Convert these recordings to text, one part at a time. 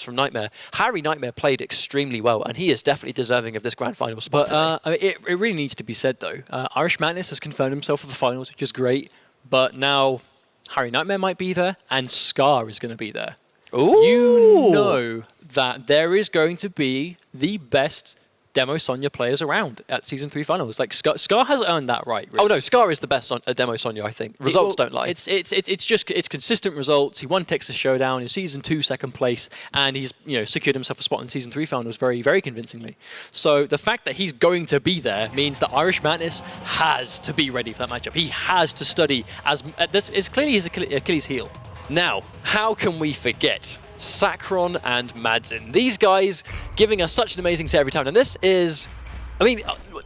matchups from Nightmare. Harry Nightmare played extremely well, and he is definitely deserving of this grand final spot. But I mean, it really needs to be said, though. Irish Madness has confirmed himself for the finals, which is great. But now Harry Nightmare might be there, and Scar is going to be there. Ooh. You know that there is going to be the best Demo Sonya players around at Season 3 finals. Like, Scar has earned that right, really. Oh no, Scar is the best Demo Sonya, I think. Results don't lie. It's consistent results. He won Texas Showdown in Season 2, second place, and he's secured himself a spot in Season 3 finals very, very convincingly. So the fact that he's going to be there means that Irish Madness has to be ready for that matchup. He has to study this is clearly his Achilles heel. Now, how can we forget Sakron and Madzin? These guys giving us such an amazing set every time. And this is,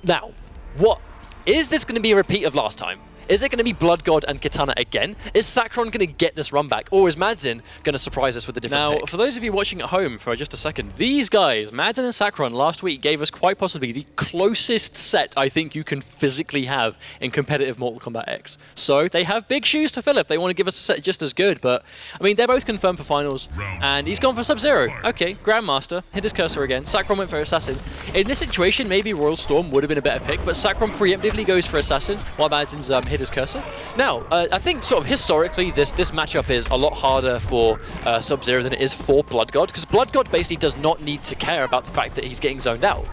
now, what? Is this going to be a repeat of last time? Is it going to be Blood God and Kitana again? Is Sakron going to get this run back? Or is Madzin going to surprise us with a different pick? For those of you watching at home for just a second, these guys, Madzin and Sakron, last week gave us quite possibly the closest set I think you can physically have in competitive Mortal Kombat X. So they have big shoes to fill if they want to give us a set just as good. But, I mean, they're both confirmed for finals. And he's gone for Sub-Zero. Okay, Grandmaster, hit his cursor again. Sakron went for Assassin. In this situation, maybe Royal Storm would have been a better pick, but Sakron preemptively goes for Assassin while Madzin's hit his cursor. Now, I think sort of historically this matchup is a lot harder for Sub-Zero than it is for Blood God, because Blood God basically does not need to care about the fact that he's getting zoned out.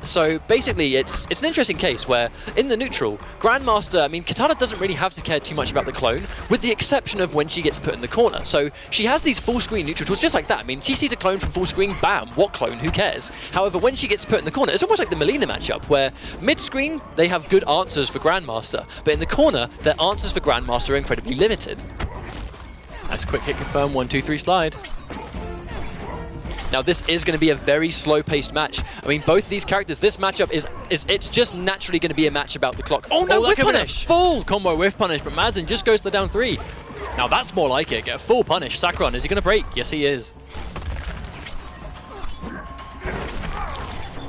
So basically it's an interesting case where in the neutral, Grandmaster, I mean, Kitana doesn't really have to care too much about the clone, with the exception of when she gets put in the corner. So she has these full screen neutral tools just like that. I mean, she sees a clone from full screen, bam, what clone, who cares? However, when she gets put in the corner, it's almost like the Melina matchup, where mid-screen, they have good answers for Grandmaster, but in the corner, their answers for Grandmaster are incredibly limited. That's quick hit confirm, 1, 2, 3 slide. Now this is going to be a very slow-paced match. I mean, both of these characters, this matchup it's just naturally going to be a match about the clock. Oh no, whiff punish! Full combo whiff punish, but Madzin just goes to the down 3. Now that's more like it. Get a full punish. Sakron, is he going to break? Yes, he is.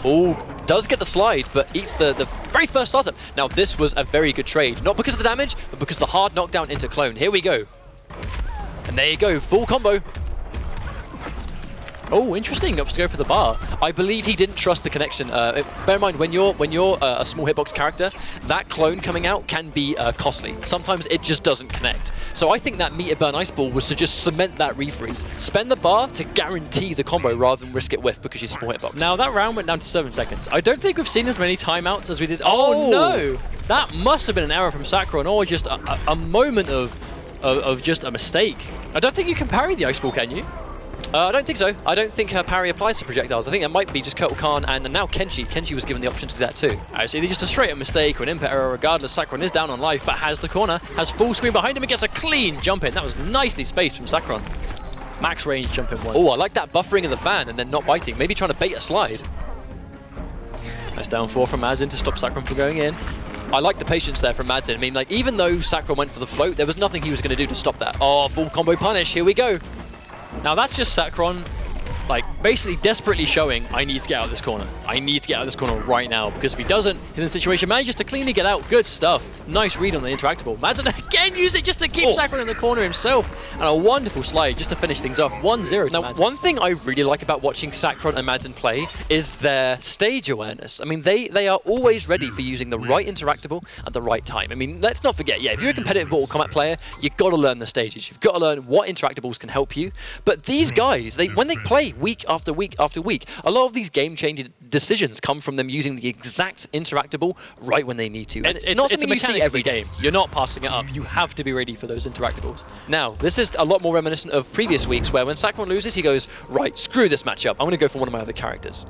Oh, does get the slide, but eats the very first startup. Now this was a very good trade, not because of the damage, but because of the hard knockdown into clone. Here we go. And there you go, full combo. Oh, interesting. Opts to go for the bar. I believe he didn't trust the connection. Bear in mind, when you're a small hitbox character, that clone coming out can be costly. Sometimes it just doesn't connect. So I think that meter burn ice ball was to just cement that refreeze. Spend the bar to guarantee the combo rather than risk it whiff because she's a small hitbox. Now that round went down to 7 seconds. I don't think we've seen as many timeouts as we did. Oh no! That must have been an error from Sakron, or just a moment of just a mistake. I don't think you can parry the ice ball, can you? I don't think so. I don't think her parry applies to projectiles. I think it might be just Kotal Khan and now Kenshi. Kenshi was given the option to do that too. So either just a straight up mistake or an input error. Regardless, Sakron is down on life, but has the corner, has full screen behind him and gets a clean jump in. That was nicely spaced from Sakron. Max range jump in one. Oh, I like that buffering of the fan and then not biting. Maybe trying to bait a slide. Nice down 4 from Madzin to stop Sakron from going in. I like the patience there from Madzin. I mean, like, even though Sakron went for the float, there was nothing he was going to do to stop that. Oh, full combo punish. Here we go. Now that's just Sakron, like, basically desperately showing, I need to get out of this corner. I need to get out of this corner right now, because if he doesn't, he's in a situation, manages to cleanly get out. Good stuff. Nice read on the interactable. Madzin again use it just to keep Sakron in the corner himself. And a wonderful slide just to finish things off. 1-0 to Now, Madzin. one thing I really like about watching Sakron and Madzin play is their stage awareness. I mean, they are always ready for using the right interactable at the right time. I mean, let's not forget, yeah, if you're a competitive Mortal Kombat player, you've got to learn the stages. You've got to learn what interactables can help you. But these guys, when they play week after week after week, a lot of these game-changing decisions come from them using the exact interactable right when they need to. And it's not something you see every game. You're not passing it up. You have to be ready for those interactables. Now, this is a lot more reminiscent of previous weeks where when Sakron loses, he goes, right, screw this matchup. I'm going to go for one of my other characters.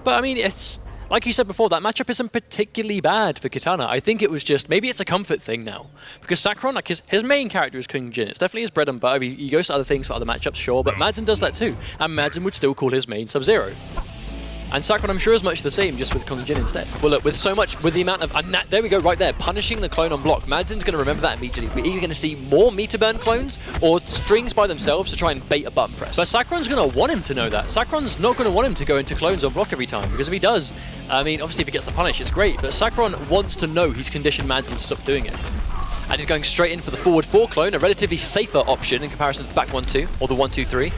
But, I mean, it's... Like you said before, that matchup isn't particularly bad for Kitana. I think it was just, maybe it's a comfort thing now. Because Sakron, like his main character is Kung Jin. It's definitely his bread and butter. He goes to other things for other matchups, sure, but Madzin does that too. And Madzin would still call his main Sub-Zero. And Sakron, I'm sure, is much the same, just with Kung Jin instead. Well, look, with the amount of... there we go, right there, punishing the clone on block. Madzin's going to remember that immediately. We're either going to see more meter burn clones or strings by themselves to try and bait a button press. But Sakron's going to want him to know that. Sakron's not going to want him to go into clones on block every time, because if he does, I mean, obviously if he gets the punish, it's great, but Sakron wants to know he's conditioned Madzin to stop doing it. And he's going straight in for the forward 4 clone, a relatively safer option in comparison to the back 1-2, or the 1-2-3.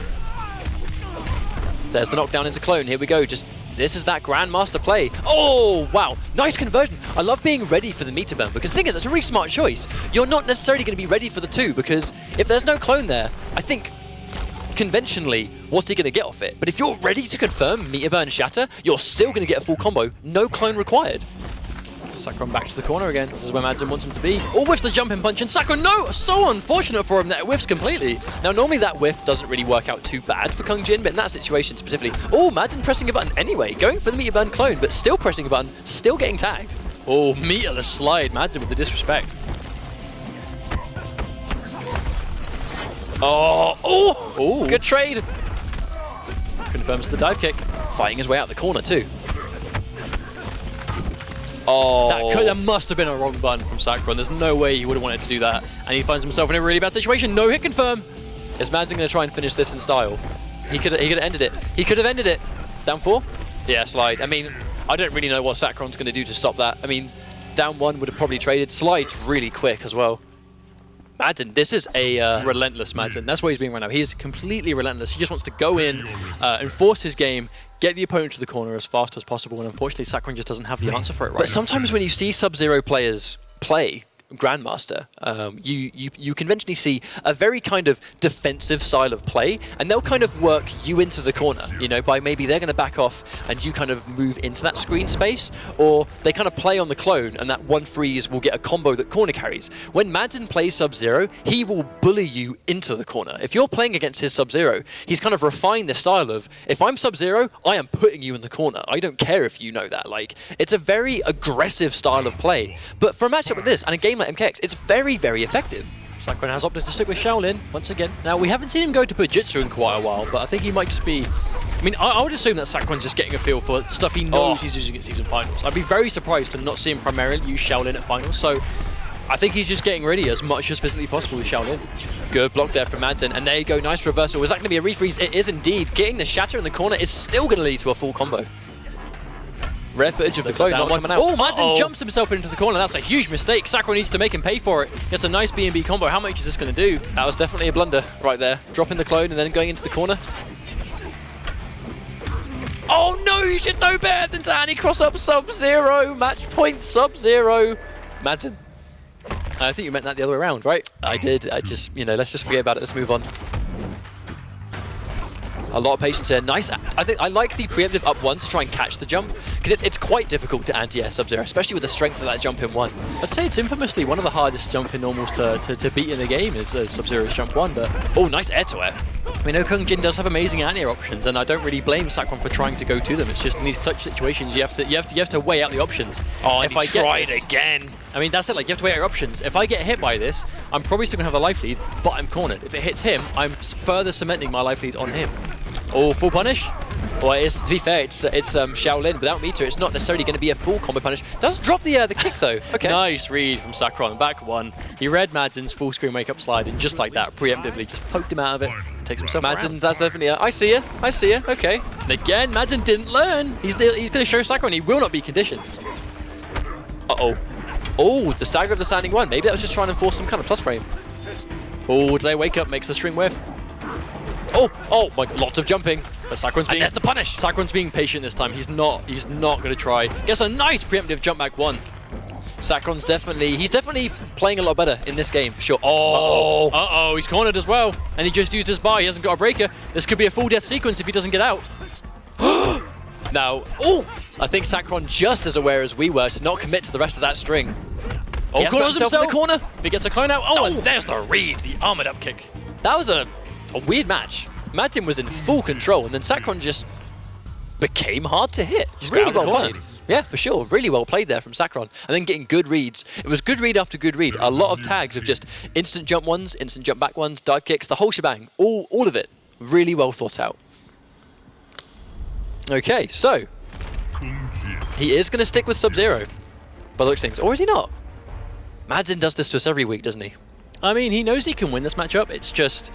There's the knockdown into clone. Here we go. This is that Grandmaster play. Oh, wow. Nice conversion. I love being ready for the meter burn because the thing is, it's a really smart choice. You're not necessarily going to be ready for the 2 because if there's no clone there, I think conventionally, what's he going to get off it? But if you're ready to confirm meter burn shatter, you're still going to get a full combo. No clone required. Sakron back to the corner again. This is where Madzin wants him to be. Oh, whiffs the jumping punch, and Sakron, no! So unfortunate for him that it whiffs completely. Now, normally that whiff doesn't really work out too bad for Kung Jin, but in that situation specifically, oh, Madzin pressing a button anyway, going for the meter burn clone, but still pressing a button, still getting tagged. Oh, meterless slide, Madzin with the disrespect. Oh, good trade. Confirms the dive kick, fighting his way out the corner too. Oh. That must have been a wrong button from Sakron. There's no way he would have wanted to do that. And he finds himself in a really bad situation. No hit confirm. Is Madzin going to try and finish this in style? He could have ended it. He could have ended it. Down 4? Yeah, slide. I mean, I don't really know what Sakron's going to do to stop that. I mean, down 1 would have probably traded. Slide's really quick as well. Madzin, this is a relentless Madzin. That's what he's being right now. He is completely relentless. He just wants to go in, enforce his game, get the opponent to the corner as fast as possible, and unfortunately Sakron just doesn't have the answer for it right now. But sometimes when you see Sub-Zero players play Grandmaster, you conventionally see a very kind of defensive style of play, and they'll kind of work you into the corner, you know, by maybe they're going to back off and you kind of move into that screen space, or they kind of play on the clone and that one freeze will get a combo that corner carries. When Madzin plays Sub-Zero, he will bully you into the corner. If you're playing against his Sub-Zero, he's kind of refined the style of, if I'm Sub-Zero, I am putting you in the corner. I don't care if you know that. Like, it's a very aggressive style of play. But for a matchup like this, and a game like MKX, it's very, very effective. Sakron has opted to stick with Shaolin once again. Now, we haven't seen him go to Bujitsu in quite a while, but I think he might just be... I mean, I would assume that Sakron's just getting a feel for stuff he knows he's using at season finals. I'd be very surprised to not see him primarily use Shaolin at finals, so I think he's just getting ready as much as physically possible with Shaolin. Good block there from Madzin, and there you go, nice reversal. Was that going to be a refreeze? It is indeed. Getting the shatter in the corner is still going to lead to a full combo. Rare footage of the clone not coming out. Oh, Madzin jumps himself into the corner. That's a huge mistake. Sakron needs to make him pay for it. Gets a nice B&B combo. How much is this going to do? That was definitely a blunder right there. Dropping the clone and then going into the corner. Oh no, you should know better than to anti-cross up Sub-Zero. Match point Sub-Zero. Madzin. I think you meant that the other way around, right? I did. I just, you know, let's just forget about it. Let's move on. A lot of patience here. Nice. I think I like the preemptive up 1 to try and catch the jump, because it's quite difficult to anti-air Sub-Zero, especially with the strength of that jump in 1. I'd say it's infamously one of the hardest jump in normals to beat in the game is Sub-Zero's jump 1, but... Oh, nice air to air. I mean, Kung Jin does have amazing anti-air options, and I don't really blame Sakron for trying to go to them. It's just in these clutch situations, you have to weigh out the options. Oh, and he tried again. I mean, that's it, like, you have to weigh out your options. If I get hit by this, I'm probably still going to have a life lead, but I'm cornered. If it hits him, I'm further cementing my life lead on him. Oh, full punish? Well, to be fair, it's Shaolin without meter. It's not necessarily going to be a full combo punish. Does drop the kick though. Okay. Nice read from Sakron. Back 1. He read Madzin's full screen wake up slide and just like that, preemptively just poked him out of it. Takes himself around. That's definitely I see you. I see you. Okay. And again, Madzin didn't learn. He's going to show Sakron he will not be conditioned. Uh-oh. Oh, the stagger of the standing 1. Maybe that was just trying to enforce some kind of plus frame. Oh, delay wake up makes the string whiff. Oh my god, lots of jumping. But Sakron's being, there's the punish. Sakron's being patient this time. He's not going to try. Gets a nice preemptive jump back 1. Sakron's he's definitely playing a lot better in this game, for sure. Oh, he's cornered as well. And he just used his bar. He hasn't got a breaker. This could be a full death sequence if he doesn't get out. Now, I think Sakron just as aware as we were to not commit to the rest of that string. Oh, corners himself in the corner. He gets a clone out. Oh, and there's the read, the armored up kick. That was a weird match. Madzin was in full control, and then Sakron just became hard to hit. Just really well played. Yeah, for sure. Really well played there from Sakron. And then getting good reads. It was good read after good read. A lot of tags of just instant jump 1s, instant jump back 1s, dive kicks, the whole shebang. All of it. Really well thought out. Okay, so he is going to stick with Sub-Zero by the looks of things. Or is he not? Madzin does this to us every week, doesn't he? I mean, he knows he can win this matchup. It's just...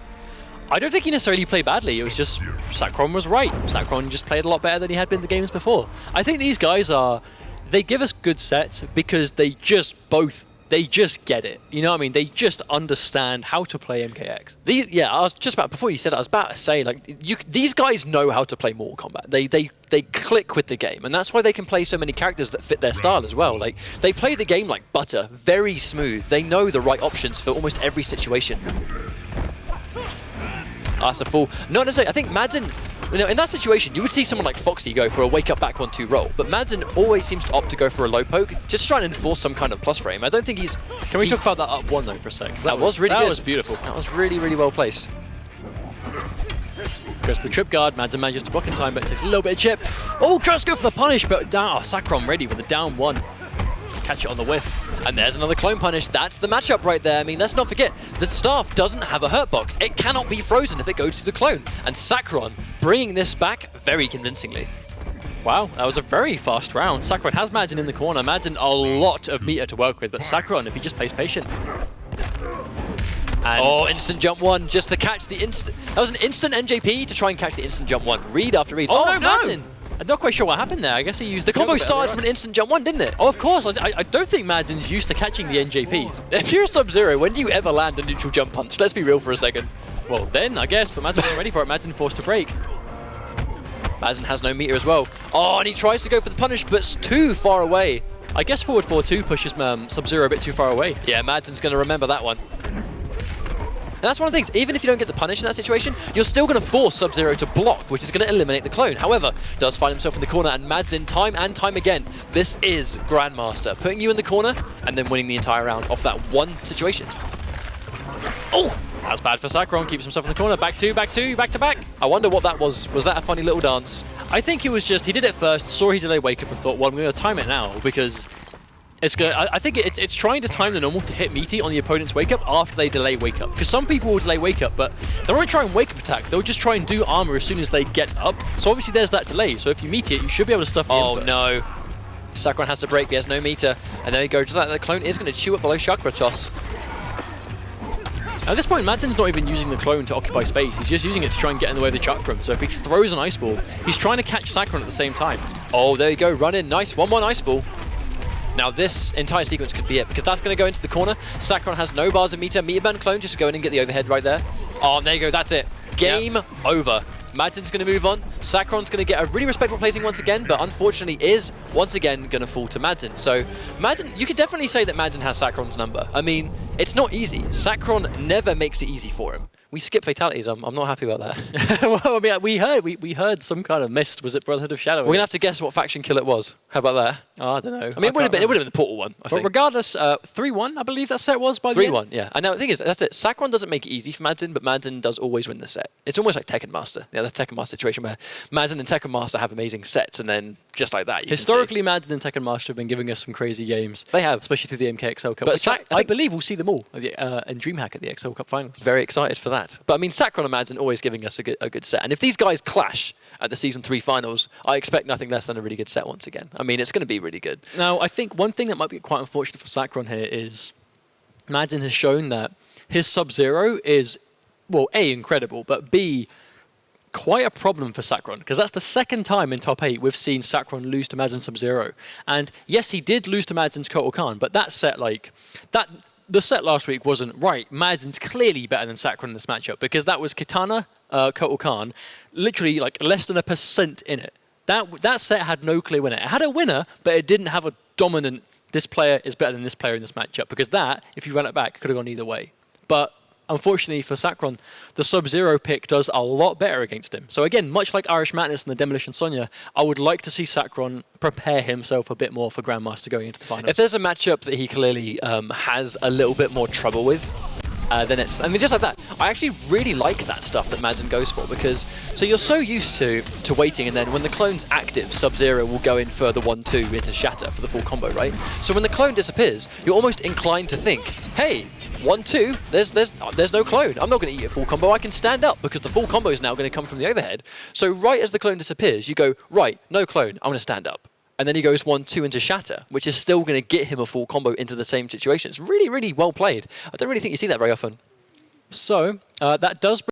I don't think he necessarily played badly. It was just Sakron was right. Sakron just played a lot better than he had been the games before. I think these guys they give us good sets because they just both they just get it. You know what I mean? They just understand how to play MKX. Yeah, I was just about, before you said it, I was about to say, like, these guys know how to play Mortal Kombat. They click with the game, and that's why they can play so many characters that fit their style as well. Like, they play the game like butter, very smooth. They know the right options for almost every situation. That's a full. Not necessarily. I think Madzin, you know, in that situation, you would see someone like Foxy go for a wake up back 1-2 roll, but Madzin always seems to opt to go for a low poke, just to try and enforce some kind of plus frame. I don't think he's. Can we talk about that up one though for a sec? That was really good. That was beautiful. That was really, really well placed. Goes to the trip guard. Madzin manages to block in time, but takes a little bit of chip. Oh, tries to go for the punish, but down. Oh, Sakron ready with a down one. Catch it on the whiff. And there's another clone punish. That's the matchup right there. I mean, let's not forget, the staff doesn't have a hurt box. It cannot be frozen if it goes to the clone. And Sakron bringing this back very convincingly. Wow, that was a very fast round. Sakron has Madzin in the corner. Madzin a lot of meter to work with, but Sakron, if he just plays patient. And oh, instant jump one just to catch the instant. That was an instant NJP to try and catch the instant jump one. Read after read. Oh, no, Madzin! I'm not quite sure what happened there. I guess he used the combo started from an instant jump one, didn't it? Oh, of course. I don't think Madzin's used to catching the NJPs. If you're Sub-Zero, when do you ever land a neutral jump punch? Let's be real for a second. Well, then, I guess, but Madzin wasn't ready for it. Madzin forced to break. Madzin has no meter as well. Oh, and he tries to go for the punish, but it's too far away. I guess forward 4-2 pushes Sub-Zero a bit too far away. Yeah, Madzin's going to remember that one. And that's one of the things, even if you don't get the punish in that situation, you're still going to force Sub-Zero to block, which is going to eliminate the clone. However, does find himself in the corner, and Madzin, time and time again, this is Grandmaster, putting you in the corner and then winning the entire round off that one situation. Oh! That's bad for Sakron, keeps himself in the corner. Back two, back to back. I wonder what that was. Was that a funny little dance? I think it was just, he did it first, saw he delayed wake up and thought, well, I'm going to time it now because it's good. I think it's trying to time the normal to hit meaty on the opponent's wake up after they delay wake up. Because some people will delay wake up, but they won't try and wake up attack. They'll just try and do armor as soon as they get up. So obviously there's that delay. So if you meet it, you should be able to stuff the input. No. Sakron has to break, he has no meter. And there you go, just like that, the clone is going to chew up below Chakra Toss. At this point, Madzin's not even using the clone to occupy space. He's just using it to try and get in the way of the Chakram. So if he throws an Ice Ball, he's trying to catch Sakron at the same time. Oh, there you go, run in, nice, 1-1 Ice Ball. Now this entire sequence could be it, because that's going to go into the corner. Sakron has no bars of meter. Meter burn clone just to go in and get the overhead right there. Oh, and there you go, that's it. Game over. Madzin's going to move on. Sakron's going to get a really respectable placing once again, but unfortunately is once again going to fall to Madzin. So Madzin, you could definitely say that Madzin has Sakron's number. I mean, it's not easy. Sakron never makes it easy for him. We skip fatalities. I'm not happy about that. Well, I mean, we heard some kind of mist. Was it Brotherhood of Shadow? We're gonna have to guess what faction kill it was. How about that? Oh, I don't know. I mean, it would have been the Portal one. I think. Regardless, 3-1, I believe that set was by the end. 3-1, yeah. And now the thing is, that's it. Sakron doesn't make it easy for Madzin, but Madzin does always win the set. It's almost like Tekken Master. Yeah, the Tekken Master situation where Madzin and Tekken Master have amazing sets, and then just like that, historically, Madzin and Tekken Master have been giving us some crazy games. They have, especially through the MKX Cup. But I believe we'll see them all in DreamHack at the XL Cup Finals. Very excited for that. But I mean, Sakron and Madzin always giving us a good set. And if these guys clash at the Season 3 Finals, I expect nothing less than a really good set once again. I mean, it's going to be really good. Now, I think one thing that might be quite unfortunate for Sakron here is Madzin has shown that his Sub-Zero is, well, A, incredible, but B, quite a problem for Sakron, because that's the second time in top 8 we've seen Sakron lose to Madzin Sub-Zero. And yes, he did lose to Madzin's Kotal Khan, but that set, the set last week wasn't right. Madzin's clearly better than Sakron in this matchup, because that was Kitana, Kotal Khan, literally like less than 1% in it. That set had no clear winner. It had a winner, but it didn't have a dominant, this player is better than this player in this matchup, because that, if you run it back, could have gone either way. But unfortunately for Sakron, the Sub-Zero pick does a lot better against him. So again, much like Irish Madness and the Demolition Sonya, I would like to see Sakron prepare himself a bit more for Grandmaster going into the finals. If there's a matchup that he clearly has a little bit more trouble with, then it's, I mean, just like that. I actually really like that stuff that Madzin goes for, because so you're so used to waiting, and then when the clone's active, Sub-Zero will go in for the 1-2 into Shatter for the full combo, right? So when the clone disappears, you're almost inclined to think, hey, 1-2, there's no clone. I'm not going to eat a full combo. I can stand up because the full combo is now going to come from the overhead. So right as the clone disappears, you go, right, no clone, I'm going to stand up. And then he goes 1-2 into Shatter, which is still going to get him a full combo into the same situation. It's really, really well played. I don't really think you see that very often. So that does